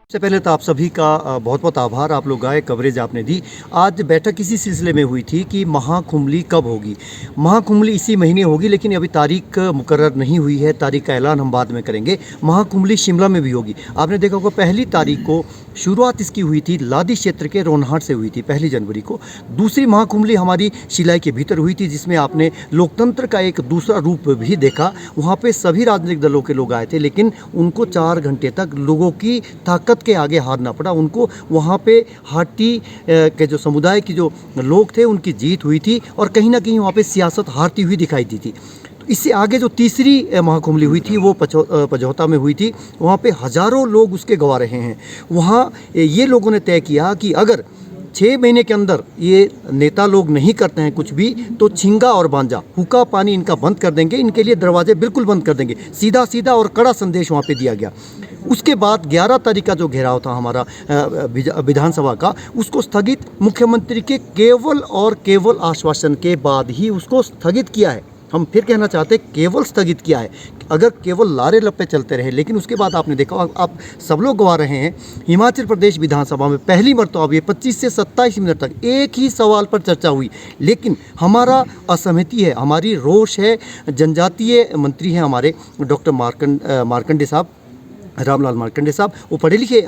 सबसे पहले तो आप सभी का बहुत बहुत आभार। आप लोग आए, कवरेज आपने दी। आज बैठक इसी सिलसिले में हुई थी कि महाकुंभली कब होगी। महाकुंभली इसी महीने होगी, लेकिन अभी तारीख मुकर्रर नहीं हुई है। तारीख का ऐलान हम बाद में करेंगे। महाकुंभली शिमला में भी होगी। आपने देखा होगा पहली तारीख को शुरुआत इसकी हुई थी लादी क्षेत्र के रोनहाट से हुई थी, 1 जनवरी को। दूसरी महाकुंभली हमारी शिलाई के भीतर हुई थी, जिसमें आपने लोकतंत्र का एक दूसरा रूप भी देखा। वहाँ पे सभी राजनीतिक दलों के लोग आए थे, लेकिन उनको 4 घंटे तक लोगों की ताकत के आगे हारना पड़ा। उनको वहाँ पे हाटी के जो समुदाय की जो लोग थे उनकी जीत हुई थी, और कहीं ना कहीं वहाँ पे सियासत हारती हुई दिखाई दी थी। इससे आगे जो तीसरी महाकुंभली हुई थी वो पझौता में हुई थी। वहाँ पे हज़ारों लोग उसके गवा रहे हैं। वहाँ ये लोगों ने तय किया कि अगर 6 महीने के अंदर ये नेता लोग नहीं करते हैं कुछ भी, तो छिंगा और बांजा, हुक्का पानी इनका बंद कर देंगे। इनके लिए दरवाजे बिल्कुल बंद कर देंगे। सीधा सीधा और कड़ा संदेश वहाँ पे दिया गया। उसके बाद 11 तारीख का जो घेराव था हमारा विधानसभा का, उसको स्थगित मुख्यमंत्री के केवल और केवल आश्वासन के बाद ही उसको स्थगित किया है। हम फिर कहना चाहते हैं केवल स्थगित किया है। अगर केवल लारे लप्पे चलते रहे, लेकिन उसके बाद आपने देखा, आप सब लोग गवा रहे हैं, हिमाचल प्रदेश विधानसभा में पहली मरतबा ये 25 से 27 मिनट तक एक ही सवाल पर चर्चा हुई। लेकिन हमारा असहमति है, हमारी रोष है। जनजातीय मंत्री हैं हमारे डॉक्टर मार्कंडे साहब, रामलाल मार्कंडे साहब, वो पढ़े लिखे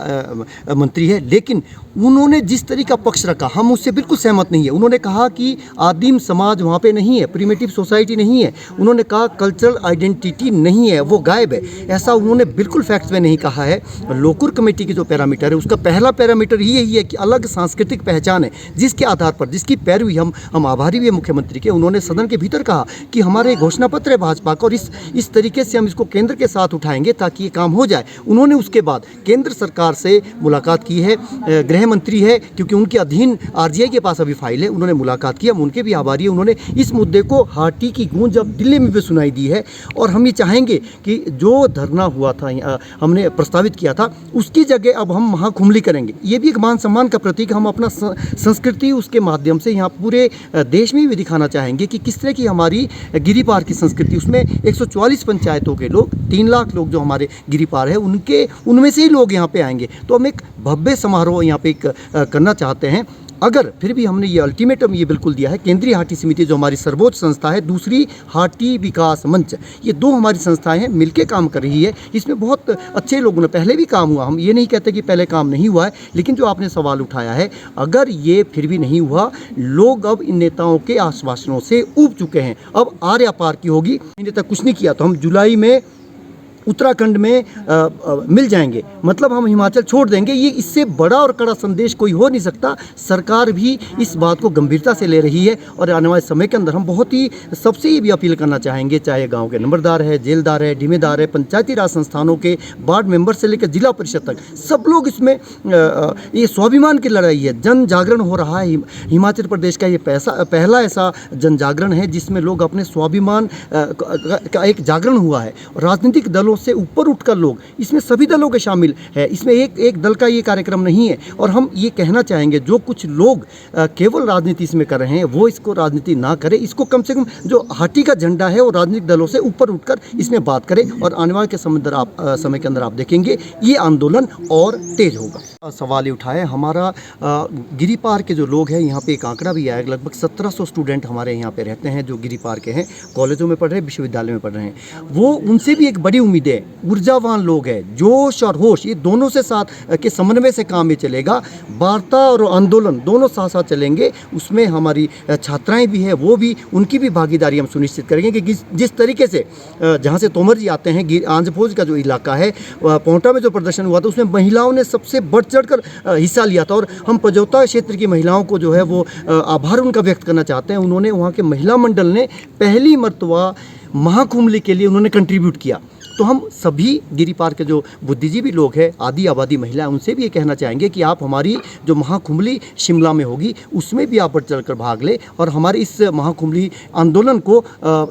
मंत्री है, लेकिन उन्होंने जिस तरीके का पक्ष रखा हम उससे बिल्कुल सहमत नहीं है। उन्होंने कहा कि आदिम समाज वहाँ पे नहीं है, प्रिमिटिव सोसाइटी नहीं है। उन्होंने कहा कल्चरल आइडेंटिटी नहीं है, वो गायब है। ऐसा उन्होंने बिल्कुल फैक्ट्स में नहीं कहा है। लोकुर कमेटी की जो पैरामीटर है, उसका पहला पैरामीटर ही यही है कि अलग सांस्कृतिक पहचान है, जिसके आधार पर, जिसकी पैरवी हम आभारी भी है मुख्यमंत्री के। उन्होंने सदन के भीतर कहा कि हमारे घोषणा पत्र है भाजपा का, और इस तरीके से हम इसको केंद्र के साथ उठाएंगे ताकि ये काम हो जाए। उन्होंने उसके बाद केंद्र सरकार से मुलाकात की है। गृह मंत्री है, क्योंकि उनके अधीन आरजीआई के पास अभी फाइल है, उन्होंने मुलाकात की। हम उनके भी आभारी हैं। उन्होंने इस मुद्दे को हाटी की गूंज अब दिल्ली में भी सुनाई दी है। और हम ये चाहेंगे कि जो धरना हुआ था, हमने प्रस्तावित किया था, उसकी जगह अब हम महाकुंभली करेंगे। ये भी एक मान सम्मान का प्रतीक। हम अपना संस्कृति उसके माध्यम से यहाँ पूरे देश में भी दिखाना चाहेंगे कि किस तरह की हमारी गिरी पार की संस्कृति। उसमें 144 पंचायतों के लोग, 3 लाख लोग जो हमारे गिरी पार है, उनमें से ही लोग यहाँ पे आएंगे। तो हम एक भव्य समारोह यहाँ पे करना चाहते हैं। अगर फिर भी हमने ये अल्टीमेटम ये बिल्कुल दिया है, केंद्रीय हाटी समिति जो हमारी सर्वोच्च संस्था है, दूसरी हाटी विकास मंच, ये 2 हमारी संस्थाएं हैं, मिलके काम कर रही है। इसमें बहुत अच्छे लोगों ने पहले भी काम हुआ, हम ये नहीं कहते कि पहले काम नहीं हुआ है, लेकिन जो आपने सवाल उठाया है, अगर ये फिर भी नहीं हुआ, लोग अब इन नेताओं के आश्वासनों से ऊब चुके हैं। अब आर्या पार की होगी। महीने तक कुछ नहीं किया तो हम जुलाई में उत्तराखंड में मिल जाएंगे, मतलब हम हिमाचल छोड़ देंगे। ये इससे बड़ा और कड़ा संदेश कोई हो नहीं सकता। सरकार भी इस बात को गंभीरता से ले रही है, और आने वाले समय के अंदर हम बहुत ही सबसे ये भी अपील करना चाहेंगे, चाहे गांव के नंबरदार है, जेलदार है, जिम्मेदार है, पंचायती राज संस्थानों के वार्ड मेंबर से लेकर जिला परिषद तक, सब लोग इसमें ये स्वाभिमान की लड़ाई है। जन जागरण हो रहा है। हिमाचल प्रदेश का ये पहला ऐसा जन जागरण है जिसमें लोग अपने स्वाभिमान का एक जागरण हुआ है। राजनीतिक दलों से ऊपर उठकर लोग, इसमें सभी दलों के शामिल है, इसमें एक दल का ये कार्यक्रम नहीं है। और हम ये कहना चाहेंगे, जो कुछ लोग केवल राजनीति इसमें कर रहे हैं, वो इसको राजनीति ना करें। इसको कम से कम जो हाटी का झंडा है, वो राजनीतिक दलों से ऊपर उठकर इसमें बात करें, और आने वाले के समय के अंदर आप देखेंगे ये आंदोलन और तेज होगा। सवाल ये उठाए, हमारा गिरी पार के जो लोग हैं, यहाँ पे एक आंकड़ा भी आया, लगभग 1700 स्टूडेंट हमारे यहाँ पे रहते हैं जो गिरी पार के हैं, कॉलेजों में पढ़ रहे हैं, विश्वविद्यालय में पढ़ रहे हैं। वो, उनसे भी एक बड़ी उम्मीद है, ऊर्जावान लोग हैं, जोश और होश, ये दोनों से साथ के समन्वय से काम में चलेगा। वार्ता और आंदोलन दोनों साथ साथ चलेंगे। उसमें हमारी छात्राएं भी हैं, वो भी, उनकी भी भागीदारी हम सुनिश्चित करेंगे कि जिस तरीके से जहां से तोमर जी आते हैं, आंध्र प्रदेश का जो इलाका है, पोंटा में जो प्रदर्शन हुआ था, उसमें महिलाओं ने सबसे बढ़ चढ़ कर हिस्सा लिया था। और हम पझौता क्षेत्र की महिलाओं को जो है वो आभार उनका व्यक्त करना चाहते हैं। उन्होंने, वहाँ के महिला मंडल ने पहली मरतबा महाकुंभली के लिए उन्होंने कंट्रीब्यूट किया। तो हम सभी गिरी पार के जो बुद्धिजीवी लोग हैं, आदि आबादी महिला, उनसे भी ये कहना चाहेंगे कि आप हमारी जो महाकुंभली शिमला में होगी, उसमें भी आप बढ़ चढ़कर भाग लें और हमारे इस महाकुंभली आंदोलन को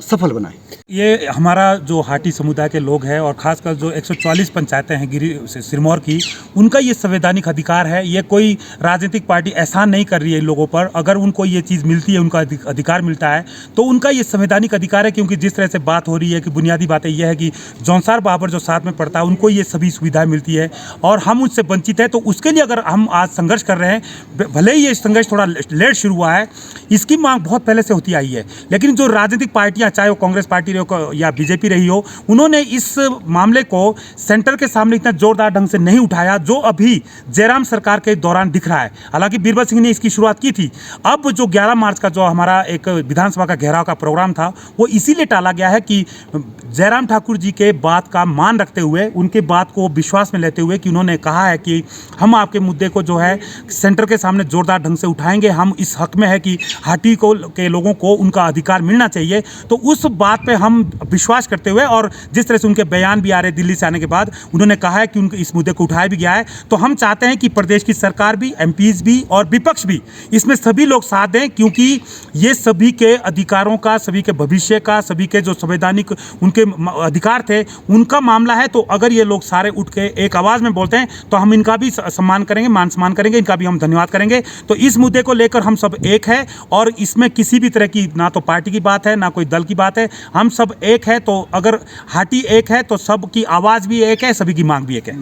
सफल बनाएं। ये हमारा जो हाटी समुदाय के लोग हैं, और खासकर जो 144 पंचायतें हैं गिरी सिरमौर की, उनका ये संवैधानिक अधिकार है। ये कोई राजनीतिक पार्टी एहसान नहीं कर रही है इन लोगों पर। अगर उनको ये चीज़ मिलती है, उनका अधिकार मिलता है, तो उनका ये संवैधानिक अधिकार है। क्योंकि जिस तरह से बात हो रही है कि बुनियादी बातें यह है कि जौनसार बाबर जो साथ में पढ़ता है उनको ये सभी सुविधाएं मिलती है और हम उससे वंचित हैं। तो उसके लिए अगर हम आज संघर्ष कर रहे हैं, भले ही ये संघर्ष थोड़ा लेट शुरू हुआ है, इसकी मांग बहुत पहले से होती आई है, लेकिन जो राजनीतिक पार्टियां, चाहे वो कांग्रेस पार्टी रही हो या बीजेपी रही हो, उन्होंने इस मामले को सेंटर के सामने इतना जोरदार ढंग से नहीं उठाया जो अभी जयराम सरकार के दौरान दिख रहा है। हालांकि बीरबल सिंह ने इसकी शुरुआत की थी। अब जो 11 मार्च का जो हमारा एक विधानसभा का घेराव का प्रोग्राम था वो इसीलिए टाला गया है कि जयराम ठाकुर जी के बात का मान रखते हुए, उनके बात को विश्वास में लेते हुए कि उन्होंने कहा है कि हम आपके मुद्दे को जो है सेंटर के सामने जोरदार ढंग से उठाएंगे, हम इस हक में है कि हाटी को के लोगों को उनका अधिकार मिलना चाहिए। तो उस बात पे हम विश्वास करते हुए और जिस तरह से उनके बयान भी आ रहे दिल्ली से आने के बाद, उन्होंने कहा है कि उनके इस मुद्दे को उठाया भी गया है। तो हम चाहते हैं कि प्रदेश की सरकार भी, एमपीज भी और विपक्ष भी, इसमें सभी लोग साथ दें, क्योंकि ये सभी के अधिकारों का, सभी के भविष्य का, सभी के जो संवैधानिक उनके अधिकार थे उनका मामला है। तो अगर ये लोग सारे उठ के एक आवाज़ में बोलते हैं तो हम इनका भी सम्मान करेंगे, मान सम्मान करेंगे, इनका भी हम धन्यवाद करेंगे। तो इस मुद्दे को लेकर हम सब एक है और इसमें किसी भी तरह की ना तो पार्टी की बात है ना कोई दल की बात है, हम सब एक है। तो अगर हाटी एक है तो सबकी आवाज़ भी एक है, सभी की मांग भी एक है।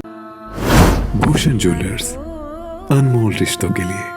भूषण ज्वेलर्स, अनमोल रिश्तों के लिए।